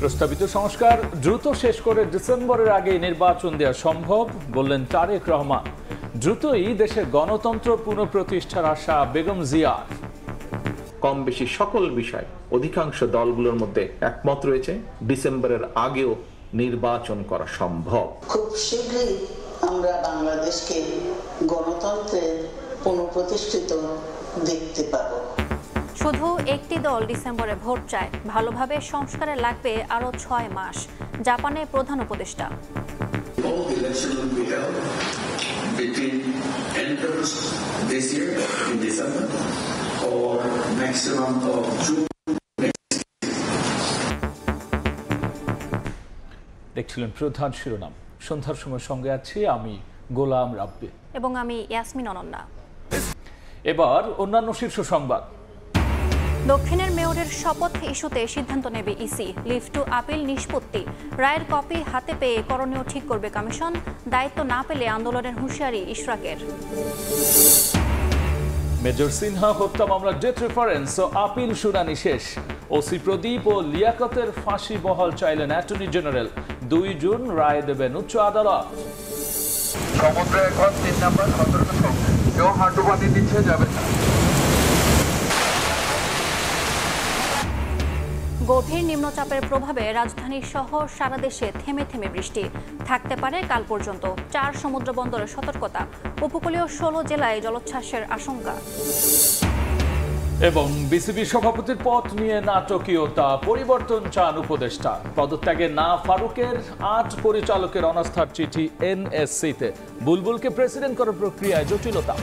প্রস্তাবিত সংস্কার দ্রুত শেষ করে ডিসেম্বরের আগে নির্বাচন দেওয়া সম্ভব বললেন তারেক রহমান। দ্রুতই দেশের গণতন্ত্র পুনঃপ্রতিষ্ঠার আশা বেগম জিয়ার। কম বেশি সকল বিষয় অধিকাংশ দলগুলোর মধ্যে একমত রয়েছে, ডিসেম্বরের আগেও নির্বাচন করা সম্ভব। খুব শীঘ্রই আমরা বাংলাদেশকে গণতন্ত্রের পুনঃপ্রতিষ্ঠিত দেখতে পাব। শুধু একটি দল ডিসেম্বরে ভোট চায়, ভালোভাবে সংস্কারে লাগবে আরো 6 মাস। জাপানে প্রধান উপদেষ্টা। দেখছিলেন প্রধান শিরোনাম। সন্ধ্যার সময় সঙ্গে আছি আমি গোলাম রাব্বি এবং আমি ইয়াসমিন অনন্যা। এবার অন্যান্য শীর্ষ সংবাদ। দক্ষিণের মেয়রের শপথ ইস্যুতে সিদ্ধান্ত নেবে ইসি। লিভ টু আপিল নিষ্পত্তি, রায়ের কপি হাতে পেয়ে করণীয় ঠিক করবে কমিশন। দায়িত্ব না পেলে আন্দোলনের হুঁশিয়ারি ইশরাকের। মেজর সিনহা হত্যা মামলার ডেথ রেফারেন্স ও আপিল শুনানি শেষ। ওসি প্রদীপ ও লিয়াকতের ফাঁসি বহাল চাইলেন অ্যাটর্নি জেনারেল। 2 জুন রায় দেবেন উচ্চ আদালত। সমুদ্রে এখন 3 নম্বর সতর্ক সংকেত, কেউ হাঁটু পানি নিচে যাবে না। গভীর নিম্নচাপের প্রভাবে রাজধানী সহ সারা দেশে থেমে থেমে বৃষ্টি থাকতে পারে কাল পর্যন্ত। 4 সমুদ্র বন্দরের সতর্কতা, উপকূলীয় 16 জেলায় জলোচ্ছ্বাসের আশঙ্কা। এবং বিসিবি সভাপতির পদ নিয়ে নাটকীয়তা, পরিবর্তন চান উপদেষ্টা। পদত্যাগে না ফারুকের 8 পরিচালকের অনাস্থার চিঠি এনএসসিতে। বুলবুলকে প্রেসিডেন্ট করার প্রক্রিয়ায় জটিলতা।